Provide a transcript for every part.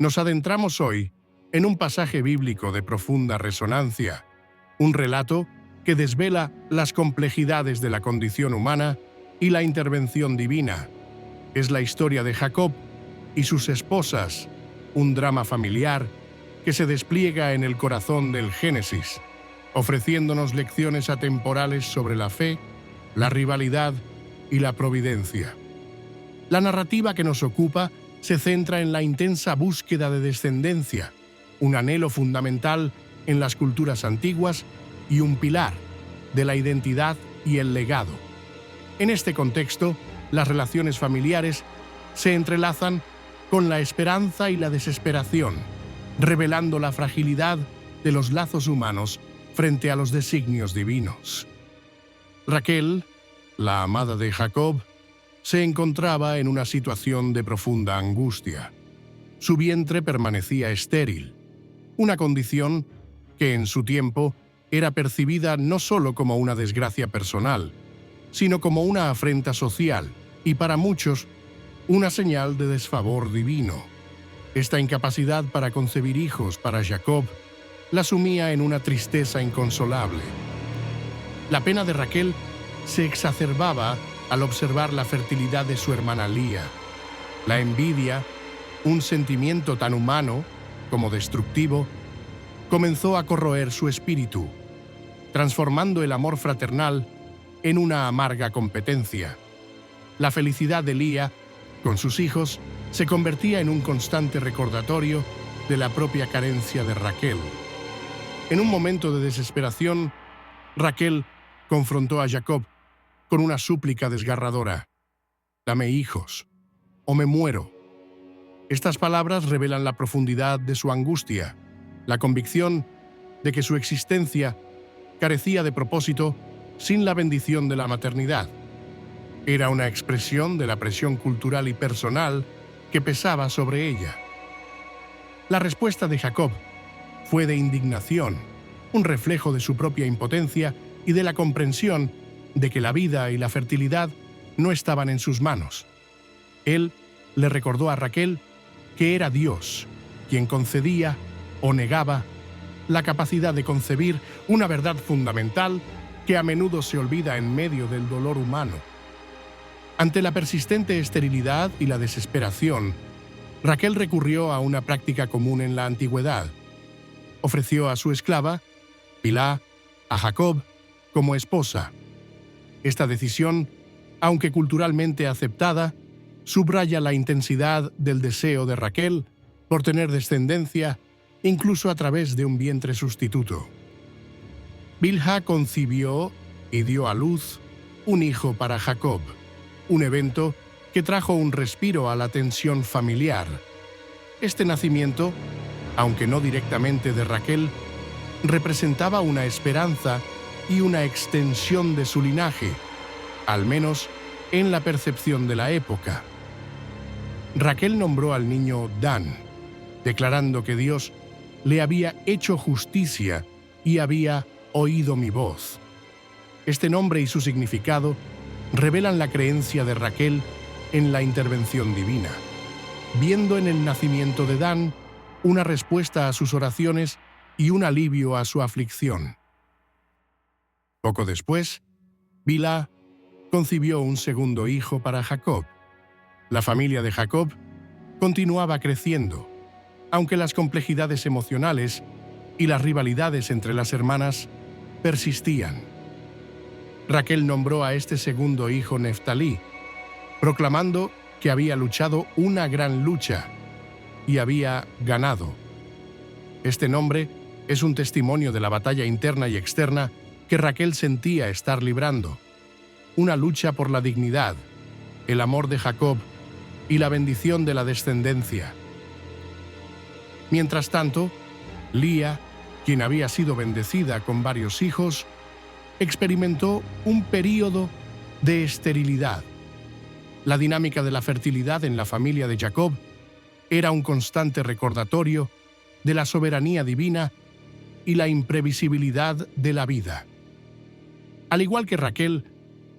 Nos adentramos hoy en un pasaje bíblico de profunda resonancia, un relato que desvela las complejidades de la condición humana y la intervención divina. Es la historia de Jacob y sus esposas, un drama familiar que se despliega en el corazón del Génesis, ofreciéndonos lecciones atemporales sobre la fe, la rivalidad y la providencia. La narrativa que nos ocupa se centra en la intensa búsqueda de descendencia, un anhelo fundamental en las culturas antiguas y un pilar de la identidad y el legado. En este contexto, las relaciones familiares se entrelazan con la esperanza y la desesperación, revelando la fragilidad de los lazos humanos frente a los designios divinos. Raquel, la amada de Jacob, se encontraba en una situación de profunda angustia. Su vientre permanecía estéril, una condición que en su tiempo era percibida no solo como una desgracia personal, sino como una afrenta social y para muchos una señal de desfavor divino. Esta incapacidad para concebir hijos para Jacob la sumía en una tristeza inconsolable. La pena de Raquel se exacerbaba al observar la fertilidad de su hermana Lía. La envidia, un sentimiento tan humano como destructivo, comenzó a corroer su espíritu, transformando el amor fraternal en una amarga competencia. La felicidad de Lía con sus hijos se convertía en un constante recordatorio de la propia carencia de Raquel. En un momento de desesperación, Raquel confrontó a Jacob con una súplica desgarradora: «Dame hijos, o me muero». Estas palabras revelan la profundidad de su angustia, la convicción de que su existencia carecía de propósito sin la bendición de la maternidad. Era una expresión de la presión cultural y personal que pesaba sobre ella. La respuesta de Jacob fue de indignación, un reflejo de su propia impotencia y de la comprensión de que la vida y la fertilidad no estaban en sus manos. Él le recordó a Raquel que era Dios quien concedía o negaba la capacidad de concebir, una verdad fundamental que a menudo se olvida en medio del dolor humano. Ante la persistente esterilidad y la desesperación, Raquel recurrió a una práctica común en la antigüedad. Ofreció a su esclava, Bilhá, a Jacob como esposa. Esta decisión, aunque culturalmente aceptada, subraya la intensidad del deseo de Raquel por tener descendencia, incluso a través de un vientre sustituto. Bilhá concibió y dio a luz un hijo para Jacob, un evento que trajo un respiro a la tensión familiar. Este nacimiento, aunque no directamente de Raquel, representaba una esperanza y una extensión de su linaje, al menos en la percepción de la época. Raquel nombró al niño Dan, declarando que Dios le había hecho justicia y había oído mi voz. Este nombre y su significado revelan la creencia de Raquel en la intervención divina, viendo en el nacimiento de Dan una respuesta a sus oraciones y un alivio a su aflicción. Poco después, Bilhá concibió un segundo hijo para Jacob. La familia de Jacob continuaba creciendo, aunque las complejidades emocionales y las rivalidades entre las hermanas persistían. Raquel nombró a este segundo hijo Neftalí, proclamando que había luchado una gran lucha y había ganado. Este nombre es un testimonio de la batalla interna y externa que Raquel sentía estar librando, una lucha por la dignidad, el amor de Jacob y la bendición de la descendencia. Mientras tanto, Lía, quien había sido bendecida con varios hijos, experimentó un período de esterilidad. La dinámica de la fertilidad en la familia de Jacob era un constante recordatorio de la soberanía divina y la imprevisibilidad de la vida. Al igual que Raquel,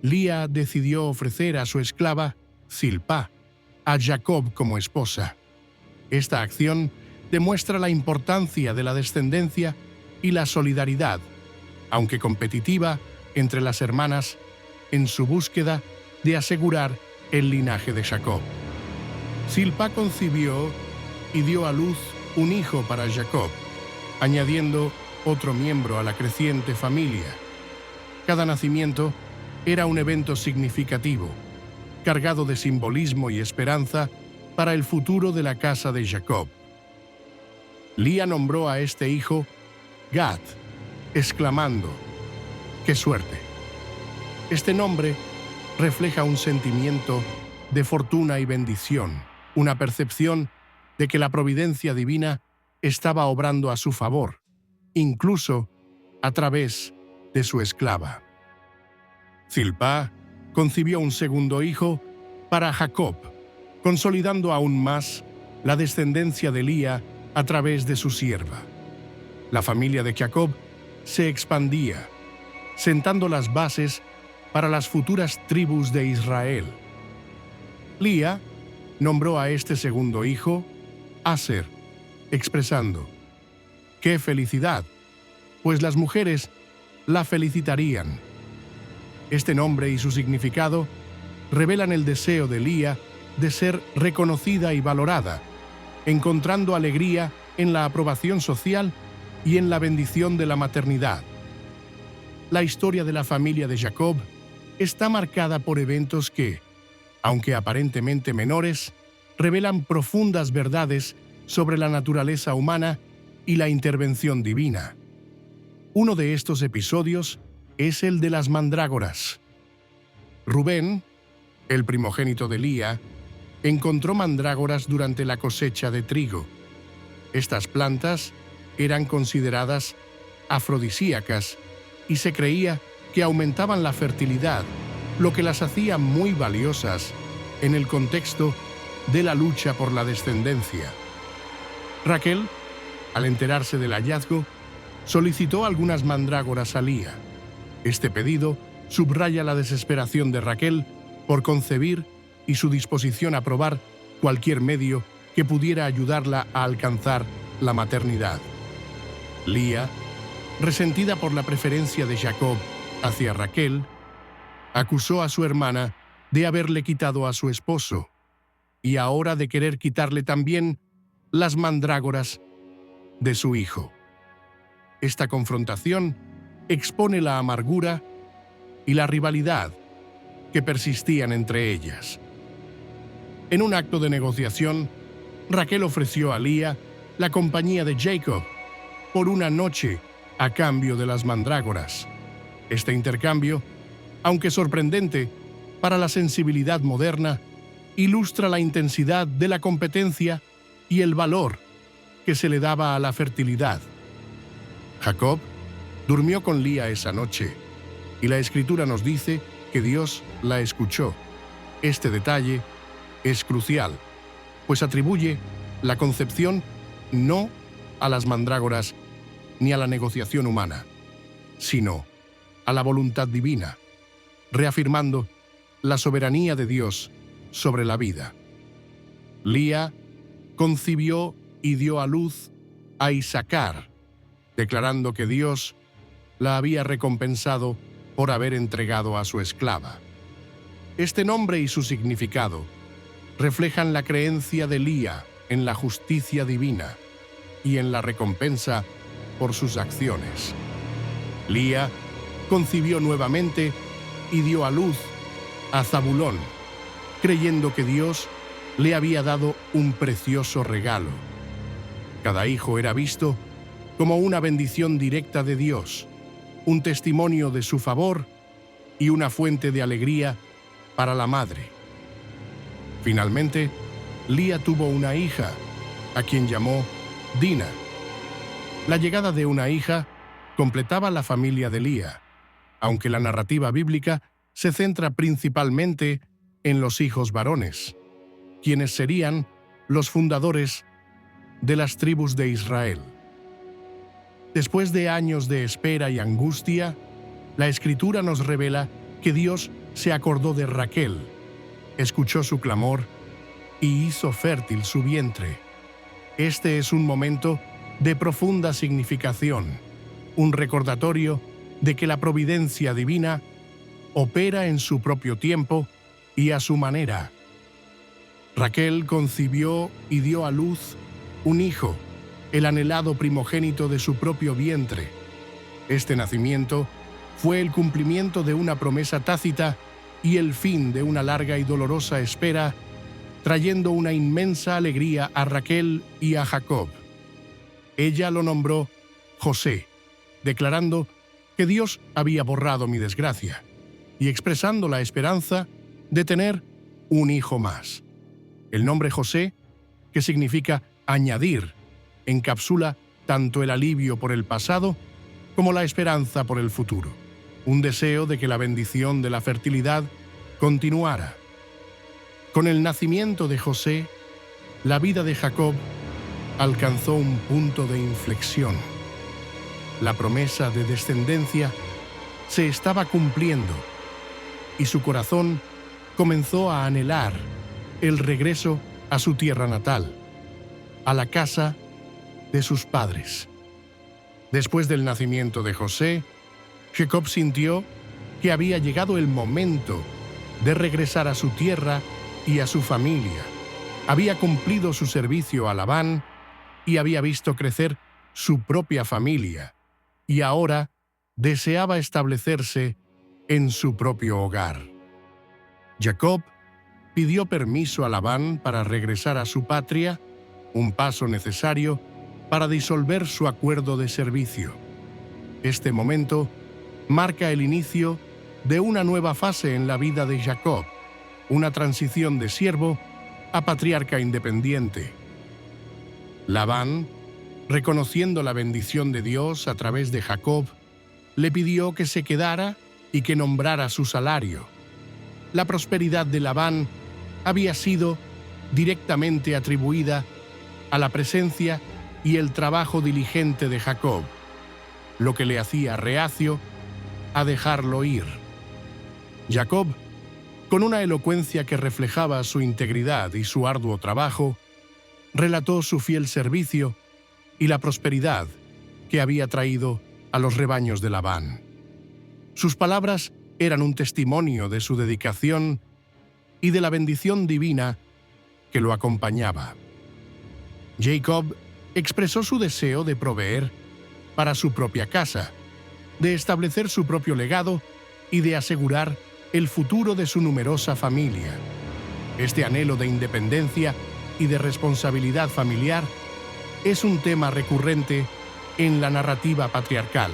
Lía decidió ofrecer a su esclava, Zilpá, a Jacob como esposa. Esta acción demuestra la importancia de la descendencia y la solidaridad, aunque competitiva, entre las hermanas en su búsqueda de asegurar el linaje de Jacob. Zilpa concibió y dio a luz un hijo para Jacob, añadiendo otro miembro a la creciente familia. Cada nacimiento era un evento significativo, cargado de simbolismo y esperanza para el futuro de la casa de Jacob. Lía nombró a este hijo Gad, exclamando: ¡qué suerte! Este nombre refleja un sentimiento de fortuna y bendición, una percepción de que la providencia divina estaba obrando a su favor, incluso a través de su esclava. Zilpa concibió un segundo hijo para Jacob, consolidando aún más la descendencia de Lía a través de su sierva. La familia de Jacob se expandía, sentando las bases para las futuras tribus de Israel. Lía nombró a este segundo hijo Aser, expresando: ¡qué felicidad! Pues las mujeres la felicitarían. Este nombre y su significado revelan el deseo de Lía de ser reconocida y valorada, encontrando alegría en la aprobación social y en la bendición de la maternidad. La historia de la familia de Jacob está marcada por eventos que, aunque aparentemente menores, revelan profundas verdades sobre la naturaleza humana y la intervención divina. Uno de estos episodios es el de las mandrágoras. Rubén, el primogénito de Lía, encontró mandrágoras durante la cosecha de trigo. Estas plantas eran consideradas afrodisíacas y se creía que aumentaban la fertilidad, lo que las hacía muy valiosas en el contexto de la lucha por la descendencia. Raquel, al enterarse del hallazgo, solicitó algunas mandrágoras a Lía. Este pedido subraya la desesperación de Raquel por concebir y su disposición a probar cualquier medio que pudiera ayudarla a alcanzar la maternidad. Lía, resentida por la preferencia de Jacob hacia Raquel, acusó a su hermana de haberle quitado a su esposo y ahora de querer quitarle también las mandrágoras de su hijo. Esta confrontación expone la amargura y la rivalidad que persistían entre ellas. En un acto de negociación, Raquel ofreció a Lía la compañía de Jacob por una noche a cambio de las mandrágoras. Este intercambio, aunque sorprendente para la sensibilidad moderna, ilustra la intensidad de la competencia y el valor que se le daba a la fertilidad. Jacob durmió con Lía esa noche, y la Escritura nos dice que Dios la escuchó. Este detalle es crucial, pues atribuye la concepción no a las mandrágoras ni a la negociación humana, sino a la voluntad divina, reafirmando la soberanía de Dios sobre la vida. Lía concibió y dio a luz a Isacar, declarando que Dios la había recompensado por haber entregado a su esclava. Este nombre y su significado reflejan la creencia de Lía en la justicia divina y en la recompensa por sus acciones. Lía concibió nuevamente y dio a luz a Zabulón, creyendo que Dios le había dado un precioso regalo. Cada hijo era visto como una bendición directa de Dios, un testimonio de su favor y una fuente de alegría para la madre. Finalmente, Lía tuvo una hija, a quien llamó Dina. La llegada de una hija completaba la familia de Lía, aunque la narrativa bíblica se centra principalmente en los hijos varones, quienes serían los fundadores de las tribus de Israel. Después de años de espera y angustia, la Escritura nos revela que Dios se acordó de Raquel, escuchó su clamor y hizo fértil su vientre. Este es un momento de profunda significación, un recordatorio de que la providencia divina opera en su propio tiempo y a su manera. Raquel concibió y dio a luz un hijo, el anhelado primogénito de su propio vientre. Este nacimiento fue el cumplimiento de una promesa tácita y el fin de una larga y dolorosa espera, trayendo una inmensa alegría a Raquel y a Jacob. Ella lo nombró José, declarando que Dios había borrado mi desgracia y expresando la esperanza de tener un hijo más. El nombre José, que significa añadir, encapsula tanto el alivio por el pasado como la esperanza por el futuro, un deseo de que la bendición de la fertilidad continuara. Con el nacimiento de José, la vida de Jacob alcanzó un punto de inflexión. La promesa de descendencia se estaba cumpliendo y su corazón comenzó a anhelar el regreso a su tierra natal, a la casa de sus padres. Después del nacimiento de José, Jacob sintió que había llegado el momento de regresar a su tierra y a su familia. Había cumplido su servicio a Labán y había visto crecer su propia familia, y ahora deseaba establecerse en su propio hogar. Jacob pidió permiso a Labán para regresar a su patria, un paso necesario para disolver su acuerdo de servicio. Este momento marca el inicio de una nueva fase en la vida de Jacob, una transición de siervo a patriarca independiente. Labán, reconociendo la bendición de Dios a través de Jacob, le pidió que se quedara y que nombrara su salario. La prosperidad de Labán había sido directamente atribuida a la presencia y el trabajo diligente de Jacob, lo que le hacía reacio a dejarlo ir. Jacob, con una elocuencia que reflejaba su integridad y su arduo trabajo, relató su fiel servicio y la prosperidad que había traído a los rebaños de Labán. Sus palabras eran un testimonio de su dedicación y de la bendición divina que lo acompañaba. Jacob expresó su deseo de proveer para su propia casa, de establecer su propio legado y de asegurar el futuro de su numerosa familia. Este anhelo de independencia y de responsabilidad familiar es un tema recurrente en la narrativa patriarcal.